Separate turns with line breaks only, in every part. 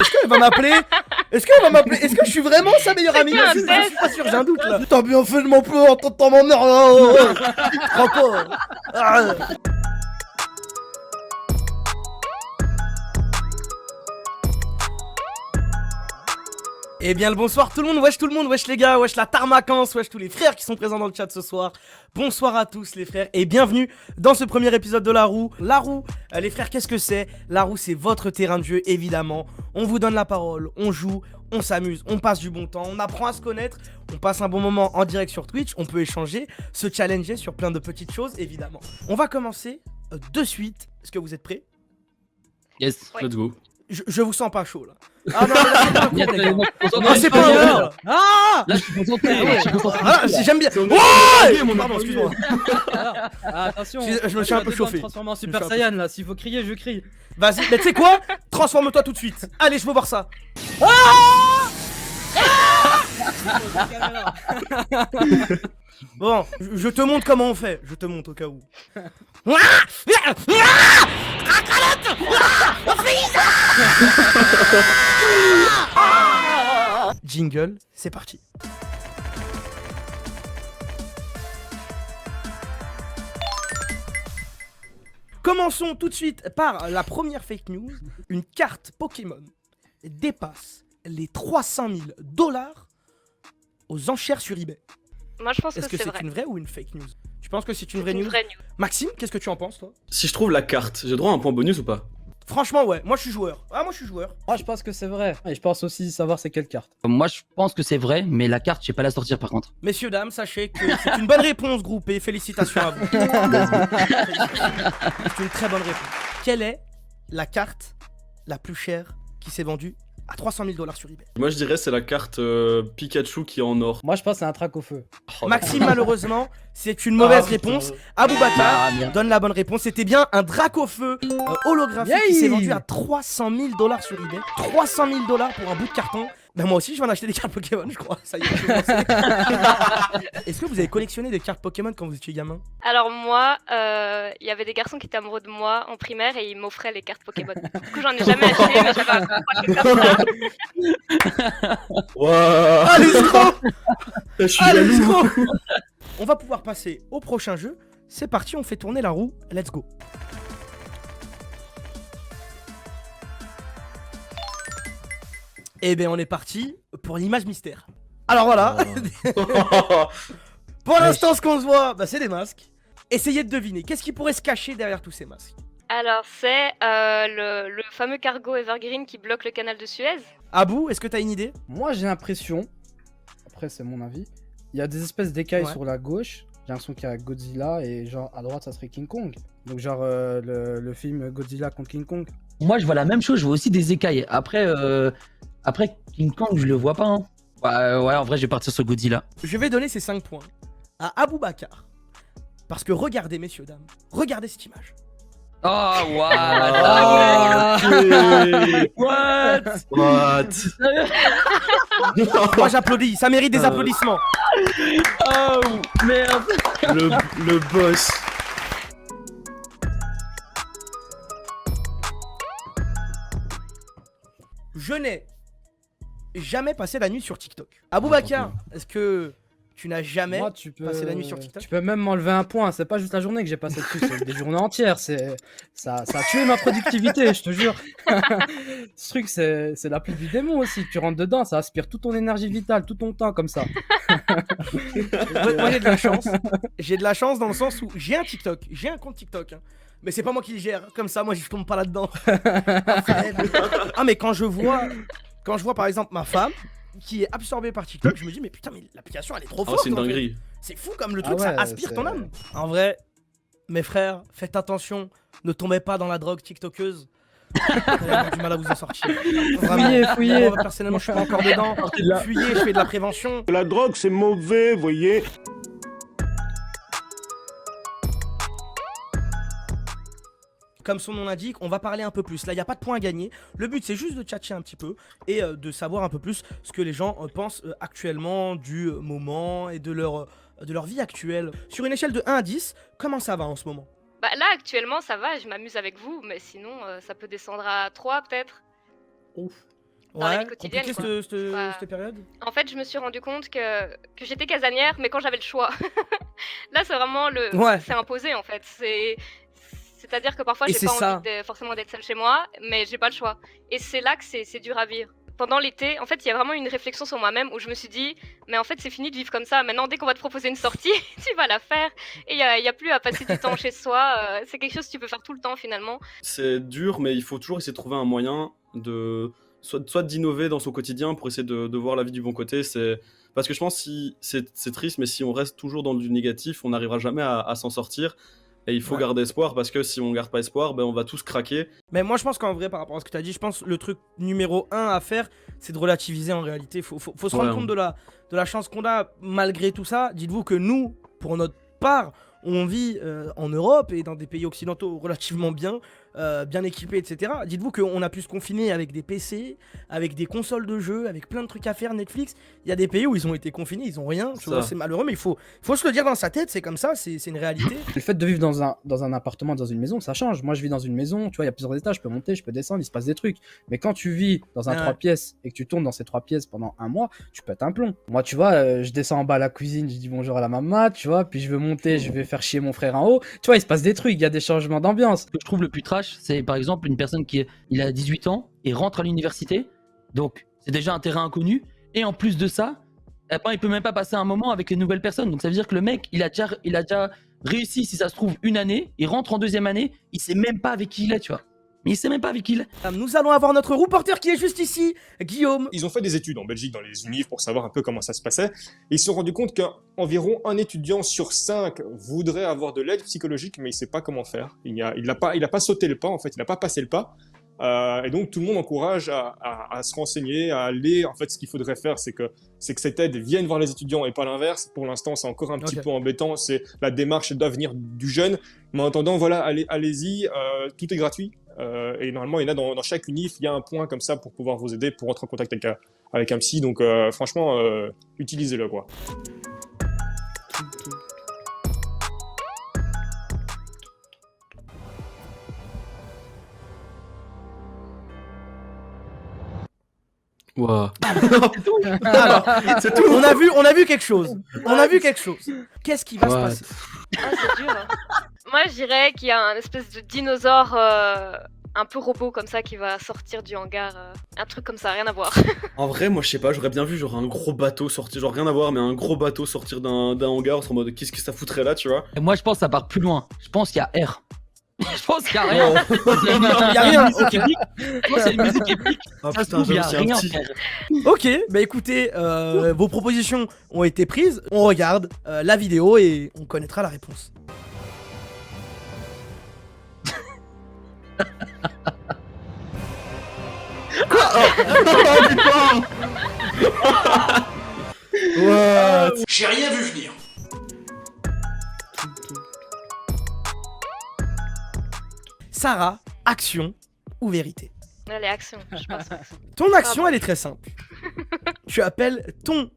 Est-ce qu'elle va m'appeler? Est-ce qu'elle va m'appeler? Est-ce que je suis vraiment sa meilleure amie?
un
Je suis
test.
pas sûr, j'ai un doute là. T'as bien fait de m'appeler en t'entendant ma mère là. Je crois pas. Ah. Eh bien le bonsoir tout le monde, wesh les gars, wesh la Tarmacance, wesh tous les frères qui sont présents dans le chat ce soir. Bonsoir à tous les frères et bienvenue dans ce premier épisode de La Roue. La Roue, les frères, qu'est-ce que c'est? La Roue, c'est votre terrain de jeu évidemment. On vous donne la parole, on joue, on s'amuse, on passe du bon temps, on apprend à se connaître, on passe un bon moment en direct sur Twitch, on peut échanger, se challenger sur plein de petites choses évidemment. On va commencer de suite, est-ce que vous êtes prêts?
Yes,
Ouais.
let's go.
Je vous sens pas chaud là. Ah non, là, c'est pas un coup,
Yes,
les gars.
moi, je suis
Non,
concentré.
c'est pas un coup, là.
Ah,
Là, je suis concentré. je suis concentré.
Ah, j'aime bien.
C'est au
Ouais Pardon, excuse-moi.
attention.
Je me suis un peu chauffé.
Transformé en
Je me
Super
suis un peu
Saiyan là, s'il faut crier, je crie.
Vas-y, mais tu sais quoi? Transforme-toi tout de suite. Allez, je veux voir ça. Bon, je te montre comment on fait. Je te montre au cas où. Jingle, c'est parti. Commençons tout de suite par la première fake news. Une carte Pokémon dépasse les 300 000 $ aux enchères sur eBay.
Moi, je pense
Est-ce
que
que
c'est
c'est
vrai.
une vraie ou une fake news? Tu penses que c'est une vraie
Une
news?
vraie news.
Maxime, qu'est-ce que tu en penses toi?
Si je trouve la carte, j'ai droit à un point bonus ou pas?
Franchement ouais, moi je suis joueur. Ah moi je suis joueur.
Moi je pense que c'est vrai. Et je pense aussi savoir c'est quelle carte.
Moi je pense que c'est vrai, mais la carte je sais pas la sortir par contre.
Messieurs, dames, sachez que c'est une bonne réponse groupe et félicitations à vous. C'est une très bonne réponse. Quelle est la carte la plus chère qui s'est vendue à 300 000 $ sur eBay?
Moi, je dirais c'est la carte Pikachu qui est en or.
Moi je pense que c'est un trac au feu.
Maxime, malheureusement, c'est une mauvaise réponse. Aboubacar
Ah, bien.
donne la bonne réponse. C'était bien un Dracofeu holographique qui
Yay
s'est vendu à 300 000 $ sur eBay. 300 000 $ pour un bout de carton. Ben moi aussi, je vais en acheter des cartes Pokémon, je crois. Ça y est, je vais commencer. Est-ce que vous avez collectionné des cartes Pokémon quand vous étiez gamin?
Alors moi, il y avait des garçons qui étaient amoureux de moi en primaire et ils m'offraient les cartes Pokémon. Du coup, j'en ai jamais acheté, mais j'avais un gros paquet comme ça.
Waouh.
Ah, l'escroc!
Je suis
Ah,
jaloux.
l'escroc! On va pouvoir passer au prochain jeu. C'est parti, on fait tourner la roue. Let's go. Eh bien, on est parti pour l'image mystère. Alors voilà, pour l'instant, ce qu'on se voit, bah, c'est des masques. Essayez de deviner, qu'est-ce qui pourrait se cacher derrière tous ces masques?
Alors c'est le fameux cargo Evergreen qui bloque le canal de Suez.
Abou, est-ce que t'as une idée?
Moi j'ai l'impression, après c'est mon avis, il y a des espèces d'écailles
Ouais.
sur la gauche. J'ai l'impression qu'il y a Godzilla et genre à droite ça serait King Kong. Donc genre le film Godzilla contre King Kong.
Moi je vois la même chose, je vois aussi des écailles. Après King Kong je le vois pas. Hein. Ouais, en vrai je vais partir sur Godzilla.
Je vais donner ces 5 points à Aboubacar. Parce que regardez, messieurs, dames, regardez cette image.
Oh what?
Ah
What?
What?
Moi j'applaudis, ça mérite des applaudissements.
Oh merde.
Le boss.
Je n'ai jamais passé la nuit sur TikTok. Aboubacar, est-ce que tu n'as jamais
Moi, tu peux
passé la nuit sur TikTok?
Tu peux même m'enlever un point. C'est pas juste la journée que j'ai passé dessus, c'est des journées entières. Ça a tué ma productivité, je te jure. Ce truc, c'est l'appli du démon aussi. Tu rentres dedans, ça aspire toute ton énergie vitale, tout ton temps comme ça.
Moi j'ai de la chance. J'ai de la chance dans le sens où j'ai un TikTok, j'ai un compte TikTok. Hein. Mais c'est pas moi qui le gère. Comme ça, moi je tombe pas là-dedans. Ah mais quand je vois par exemple ma femme qui est absorbée par TikTok, je me dis mais putain mais l'application elle est trop
Oh,
forte.
c'est une
en fait.
dinguerie.
C'est fou comme le
Ah
truc,
ouais,
ça aspire
c'est-
ton âme. En vrai, mes frères, faites attention, ne tombez pas dans la drogue TikTokeuse. Vous allez avoir du mal à vous en sortir. Vraiment.
Fouillez.
Moi, personnellement, je suis pas encore dedans. Fuyez, je fais de la prévention.
La drogue, c'est mauvais, voyez.
Comme son nom l'indique, on va parler un peu plus. Là, il n'y a pas de point à gagner. Le but, c'est juste de tchatcher un petit peu et de savoir un peu plus ce que les gens pensent actuellement du moment et de leur vie actuelle. Sur une échelle de 1 à 10, comment ça va en ce moment?
Bah là actuellement ça va, je m'amuse avec vous, mais sinon ça peut descendre à 3 peut-être.
Ouf.
dans la vie
Ouais,
quotidienne.
compliqué
quoi. Ouais.
cette période.
En fait, je me suis rendu compte que j'étais casanière, mais quand j'avais le choix. Là, c'est vraiment
Ouais.
c'est imposé en fait. C'est-à-dire que parfois,
Et
j'ai
c'est
pas
ça.
envie forcément d'être seule chez moi, mais j'ai pas le choix. Et c'est là que c'est dur à vivre. Pendant l'été, en fait, il y a vraiment une réflexion sur moi-même où je me suis dit, mais en fait, c'est fini de vivre comme ça. Maintenant, dès qu'on va te proposer une sortie, tu vas la faire. Et il y a plus à passer du temps chez soi. C'est quelque chose que tu peux faire tout le temps finalement.
C'est dur, mais il faut toujours essayer de trouver un moyen de soit d'innover dans son quotidien pour essayer de voir la vie du bon côté. Parce que je pense si c'est triste, mais si on reste toujours dans du négatif, on n'arrivera jamais à s'en sortir. Et il faut
Ouais.
garder espoir, parce que si on garde pas espoir, ben on va tous craquer.
Mais moi je pense qu'en vrai par rapport à ce que tu as dit, je pense le truc numéro 1 à faire, c'est de relativiser en réalité. Faut se rendre
Ouais.
compte de la chance qu'on a malgré tout ça. Dites-vous que nous, pour notre part, on vit en Europe et dans des pays occidentaux relativement bien équipés, etc. Dites-vous qu'on a pu se confiner avec des PC, avec des consoles de jeux, avec plein de trucs à faire, Netflix. Il y a des pays où ils ont été confinés, ils ont rien, tu
Ça.
vois, c'est malheureux, mais il faut se le dire dans sa tête, c'est comme ça, c'est une réalité.
Le fait de vivre dans un appartement, dans une maison, ça change. Moi, je vis dans une maison, tu vois, il y a plusieurs étages, je peux monter, je peux descendre, il se passe des trucs. Mais quand tu vis dans un
Ouais.
3 pièces et que tu tournes dans ces 3 pièces pendant un mois, tu pètes un plomb. Moi, tu vois, je descends en bas à la cuisine, je dis bonjour à la maman, tu vois, puis je veux monter, je vais faire chier mon frère en haut. Tu vois, il se passe des trucs, il y a des changements d'ambiance.
Ce que je trouve le plus trash, c'est par exemple une personne il a 18 ans et rentre à l'université. Donc, c'est déjà un terrain inconnu. Et en plus de ça, eh ben, il peut même pas passer un moment avec une nouvelle personne. Donc, ça veut dire que le mec, il a déjà réussi, si ça se trouve, une année. Il rentre en deuxième année. Il sait même pas avec qui il est, tu vois. Mais il sait même pas avec qui il est.
Nous allons avoir notre reporter qui est juste ici, Guillaume.
Ils ont fait des études en Belgique dans les unives pour savoir un peu comment ça se passait. Et ils se sont rendus compte qu'environ un étudiant sur 5 voudrait avoir de l'aide psychologique, mais il ne sait pas comment faire. Il n'a pas sauté le pas, en fait, il n'a pas passé le pas. Et donc tout le monde encourage à se renseigner, à aller. En fait, ce qu'il faudrait faire, c'est que cette aide vienne voir les étudiants et pas l'inverse. Pour l'instant, c'est encore un petit peu embêtant. C'est la démarche d'avenir du jeune. Mais en attendant, voilà, allez-y, tout est gratuit. Et normalement, il y en a dans chaque unif, il y a un point comme ça pour pouvoir vous aider, pour entrer en contact avec un psy. Donc franchement, utilisez-le, quoi.
Ouah.
Alors, c'est tout. On a vu quelque chose. On a vu quelque chose. Qu'est-ce qui va se
Ouais.
passer?
Ah, c'est dur. Hein. Moi, je dirais qu'il y a un espèce de dinosaure un peu robot comme ça qui va sortir du hangar. Un truc comme ça, rien à voir.
En vrai, moi je sais pas, j'aurais bien vu genre un gros bateau sortir, genre rien à voir, mais un gros bateau sortir d'un hangar en mode qu'est-ce que ça foutrait là, tu vois.
Et moi, je pense que ça part plus loin. Je pense qu'il y a R. Je pense qu'il y a rien.
Il y a rien, ok.
Je pense qu'il y a une musique épique.
Ah
Ça se trouve, il y a
j'avoue, c'est un
rien,
petit.
frère.
Ok, bah écoutez, vos propositions ont été prises. On regarde la vidéo et on connaîtra la réponse.
J'ai rien vu venir.
Sarah, action ou vérité?
Allez, action, je pense.
Ton action,
bon.
elle est très simple. Tu appelles ton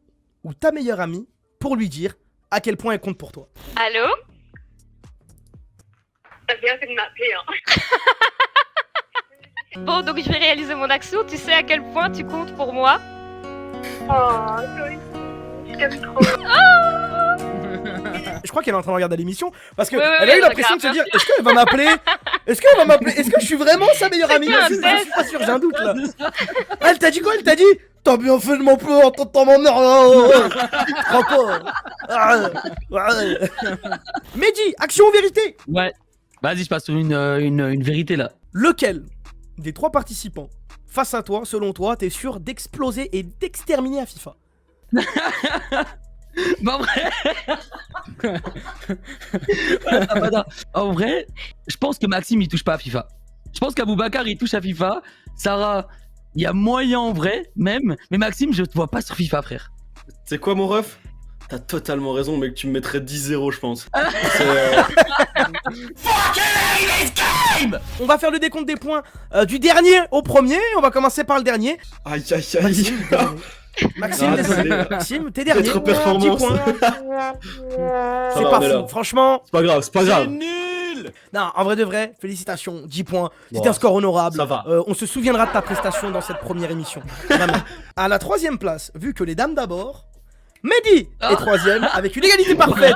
ou ta meilleure amie pour lui dire à quel point elle compte pour toi.
Allô?
T'as bien fait de m'appeler, hein.
Bon, donc je vais réaliser mon action. Tu sais à quel point tu comptes pour moi?
Oh, Chloé, je t'aime trop.
Je crois qu'elle est en train de regarder l'émission parce que
Ouais,
elle a eu
elle
l'impression de se
regarde,
dire est-ce qu'elle va m'appeler? Est-ce qu'elle va m'appeler? Est-ce que je suis vraiment sa meilleure amie?
un
Je
test.
suis pas sûr, j'ai un doute là. Ah, elle t'a dit quoi? Elle t'a dit t'as bien fait de m'appeler en t'entends mon merde. Encore. Mehdi, action ou vérité?
Ouais. Vas-y, je passe sur une vérité là.
Lequel des 3 participants face à toi, selon toi, t'es sûr d'exploser et d'exterminer à FIFA?
Mais en vrai. Attends. En vrai, je pense que Maxime il touche pas à FIFA. Je pense qu'Aboubacar il touche à FIFA. Sarah, il y a moyen en vrai, même. Mais Maxime, je te vois pas sur FIFA, frère.
C'est quoi mon ref? T'as totalement raison, mec, tu me mettrais 10-0, je pense.
On va faire le décompte des points du dernier au premier. On va commencer par le dernier.
Aïe aïe aïe.
Maxime,
Ah, désolé.
Maxime, t'es dernier.
Contre-performance.
10 points.
Ça
C'est
va,
pas
on est là.
fou. Franchement,
C'est pas grave, c'est pas grave.
Nul.
stylé.
Non, en vrai de vrai, félicitations, 10 points. C'était
Bon,
un score honorable.
ça va.
On se souviendra de ta prestation dans cette première émission. Vraiment. À la 3e place, vu que les dames d'abord, Mehdi est 3e avec une égalité parfaite.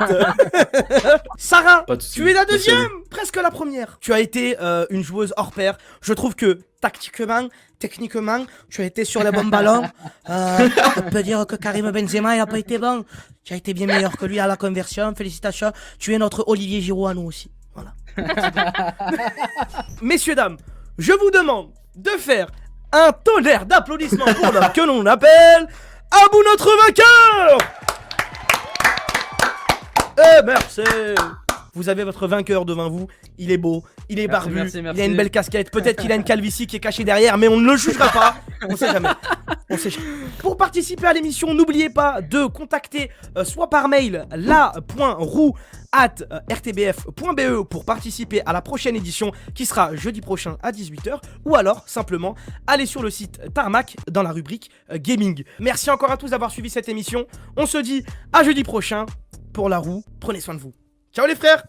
Sarah,
Pas de soucis.
tu es la
Merci à
2e, presque la première. Tu as été une joueuse hors pair. Je trouve que tactiquement, techniquement, tu as été sur les bons ballons. On peut dire que Karim Benzema il a pas été bon. Tu as été bien meilleur que lui à la conversion. Félicitations. Tu es notre Olivier Giroud à nous aussi. Voilà. Messieurs, dames, je vous demande de faire un tonnerre d'applaudissements pour l'homme que l'on appelle Abou, notre vainqueur. Eh merci. Vous avez votre vainqueur devant vous, il est beau, il est
Merci,
barbu,
merci,
il a une belle casquette, peut-être qu'il a une calvitie qui est cachée derrière, mais on ne le jugera pas, on sait jamais. On sait jamais. Pour participer à l'émission, n'oubliez pas de contacter soit par mail la.roux@rtbf.be pour participer à la prochaine édition qui sera jeudi prochain à 18h, ou alors simplement aller sur le site Tarmac dans la rubrique Gaming. Merci encore à tous d'avoir suivi cette émission, on se dit à jeudi prochain pour la roue, prenez soin de vous. Ciao les frères!